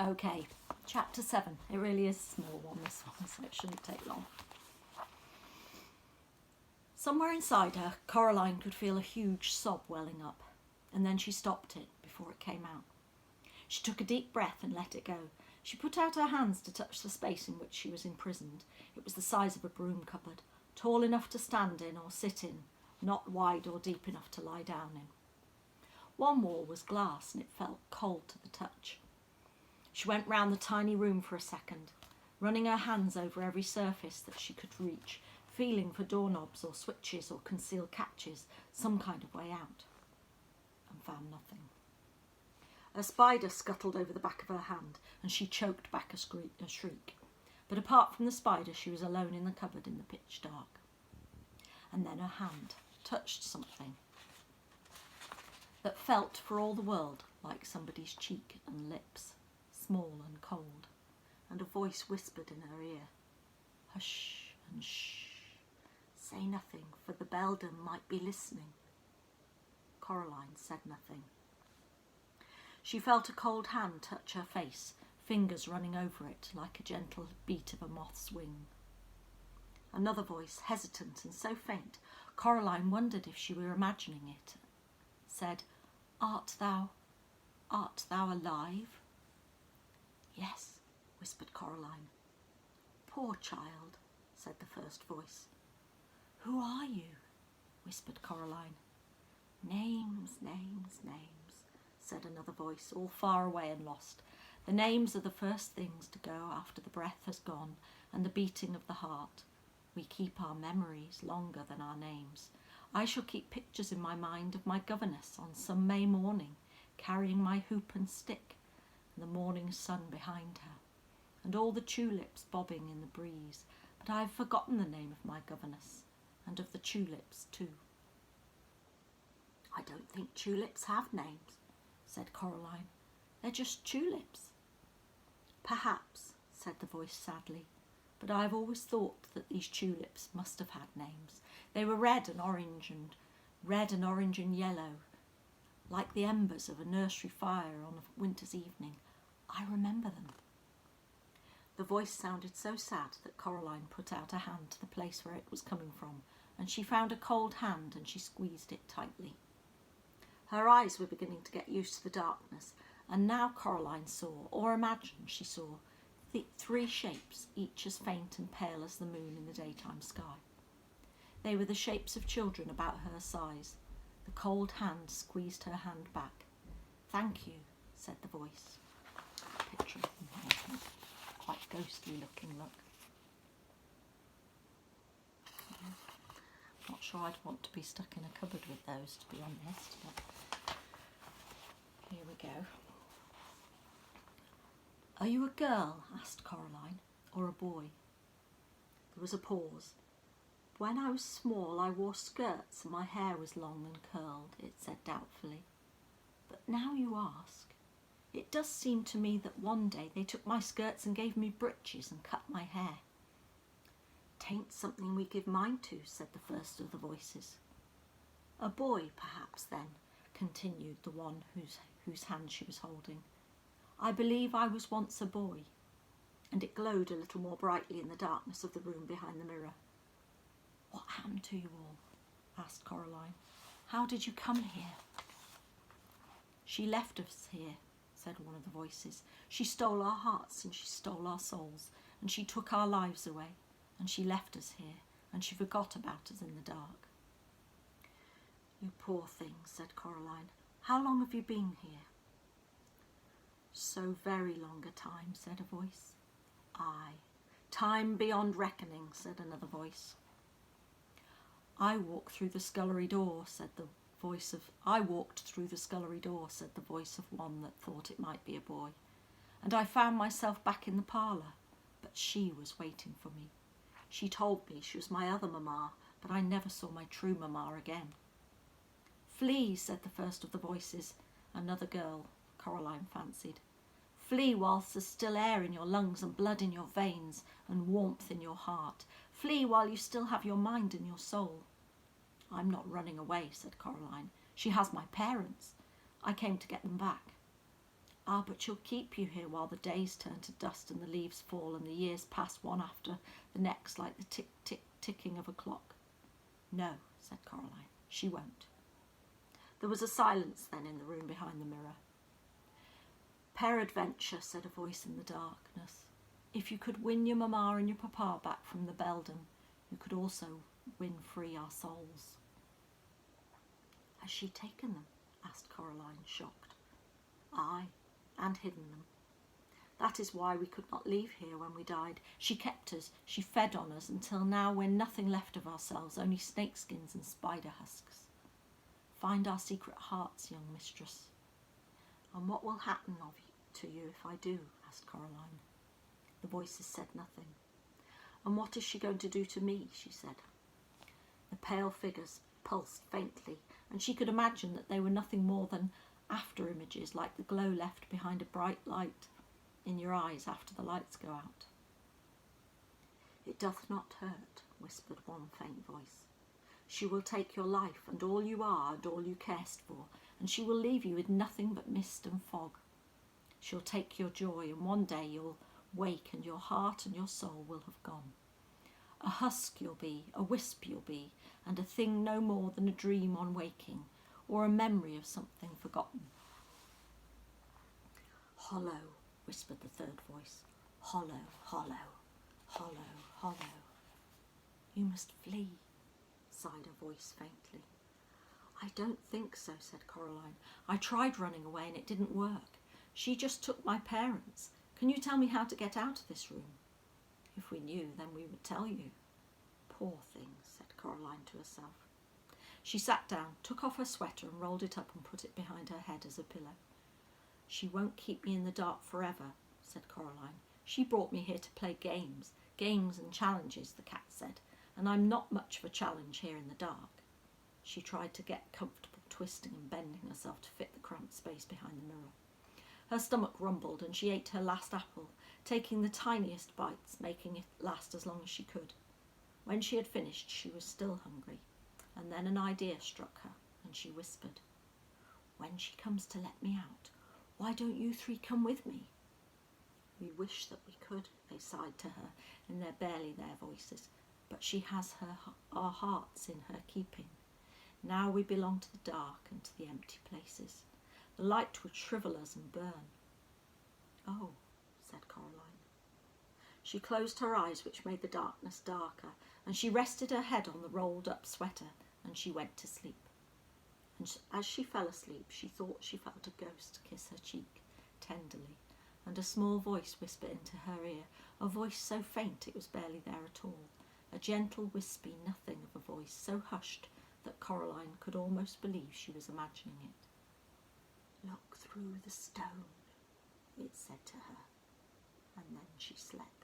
Okay, chapter 7. It really is a small one, this one, so it shouldn't take long. Somewhere inside her, Coraline could feel a huge sob welling up, and then she stopped it before it came out. She took a deep breath and let it go. She put out her hands to touch the space in which she was imprisoned. It was the size of a broom cupboard, tall enough to stand in or sit in, not wide or deep enough to lie down in. One wall was glass and it felt cold to the touch. She went round the tiny room for a second, running her hands over every surface that she could reach, feeling for doorknobs or switches or concealed catches, some kind of way out, and found nothing. A spider scuttled over the back of her hand and she choked back a shriek. But apart from the spider, she was alone in the cupboard in the pitch dark. And then her hand touched something that felt for all the world like somebody's cheek and lips, small and cold, and a voice whispered in her ear, "Hush and shh, say nothing, for the beldam might be listening." Coraline said nothing. She felt a cold hand touch her face, fingers running over it like a gentle beat of a moth's wing. Another voice, hesitant and so faint, Coraline wondered if she were imagining it, said, Art thou alive?" "Yes," whispered Coraline. "Poor child," said the first voice. "Who are you?" whispered Coraline. "Names, names, names," said another voice, all far away and lost. "The names are the first things to go after the breath has gone and the beating of the heart. We keep our memories longer than our names. I shall keep pictures in my mind of my governess on some May morning, carrying my hoop and stick, and the morning sun behind her, and all the tulips bobbing in the breeze. But I have forgotten the name of my governess, and of the tulips too." "I don't think tulips have names," said Coraline. "They're just tulips." "Perhaps," said the voice sadly, "but I have always thought that these tulips must have had names. They were red and orange and yellow, like the embers of a nursery fire on a winter's evening. I remember them." The voice sounded so sad that Coraline put out her hand to the place where it was coming from, and she found a cold hand and she squeezed it tightly. Her eyes were beginning to get used to the darkness, and now Coraline saw, or imagined she saw, three shapes, each as faint and pale as the moon in the daytime sky. They were the shapes of children about her size. The cold hand squeezed her hand back. "Thank you," said the voice. Picture of them, quite ghostly looking look. Not sure I'd want to be stuck in a cupboard with those, to be honest, but here we go. "Are you a girl?" asked Coraline, "or a boy?" There was a pause. "When I was small I wore skirts and my hair was long and curled," it said doubtfully. "But now you ask, it does seem to me that one day they took my skirts and gave me breeches and cut my hair." "'Tain't something we give mind to," said the first of the voices. "A boy, perhaps, then," continued the one whose hand she was holding. "I believe I was once a boy," and it glowed a little more brightly in the darkness of the room behind the mirror. "What happened to you all?" asked Coraline. "How did you come here?" "She left us here," said one of the voices. "She stole our hearts and she stole our souls, and she took our lives away, and she left us here, and she forgot about us in the dark." "You poor thing," said Coraline. "How long have you been here?" "So very long a time," said a voice. "Aye, time beyond reckoning," said another voice. I walked through the scullery door," said the voice of one that thought it might be a boy, "and I found myself back in the parlour, but she was waiting for me. She told me she was my other mamma, but I never saw my true mamma again." "Flee," said the first of the voices, another girl, Coraline fancied. "Flee whilst there's still air in your lungs and blood in your veins and warmth in your heart. Flee while you still have your mind and your soul." "I'm not running away," said Coraline. "She has my parents. I came to get them back." Ah, but she'll keep you here while the days turn to dust and the leaves fall and the years pass one after the next like the tick-tick-ticking of a clock. No, said Coraline, she won't. There was a silence then in the room behind the mirror. Peradventure, said a voice in the darkness, if you could win your mamma and your papa back from the beldam, you could also win free our souls. Has she taken them? Asked Coraline, shocked. Aye, and hidden them. That is why we could not leave here when we died. She kept us, she fed on us, until now we're nothing left of ourselves, only snakeskins and spider husks. Find our secret hearts, young mistress. And what will happen to you if I do? Asked Coraline. The voices said nothing. And what is she going to do to me? She said. The pale figures pulsed faintly, and she could imagine that they were nothing more than after-images, like the glow left behind a bright light in your eyes after the lights go out. It doth not hurt, whispered one faint voice. She will take your life and all you are and all you carest for, and she will leave you with nothing but mist and fog. She'll take your joy, and one day you'll wake and your heart and your soul will have gone. A husk you'll be, a wisp you'll be, and a thing no more than a dream on waking, or a memory of something forgotten. Hollow, whispered the third voice. Hollow, hollow, hollow, hollow. You must flee, sighed a voice faintly. I don't think so, said Coraline. I tried running away and it didn't work. She just took my parents. Can you tell me how to get out of this room? If we knew, then we would tell you. Poor thing, said Coraline to herself. She sat down, took off her sweater and rolled it up and put it behind her head as a pillow. She won't keep me in the dark forever, said Coraline. She brought me here to play games and challenges, the cat said, and I'm not much of a challenge here in the dark. She tried to get comfortable, twisting and bending herself to fit the cramped space behind the mirror. Her stomach rumbled and she ate her last apple, taking the tiniest bites, making it last as long as she could. When she had finished, she was still hungry, and then an idea struck her, and she whispered, When she comes to let me out, why don't you three come with me? We wish that we could, they sighed to her in their barely their voices, but she has our hearts in her keeping. Now we belong to the dark and to the empty places. The light would shrivel us and burn. Oh, said Coraline. She closed her eyes, which made the darkness darker, and she rested her head on the rolled-up sweater, and she went to sleep. And as she fell asleep, she thought she felt a ghost kiss her cheek tenderly, and a small voice whisper into her ear, a voice so faint it was barely there at all, a gentle, wispy nothing of a voice so hushed that Coraline could almost believe she was imagining it. Look through the stone, it said to her, and then she slept.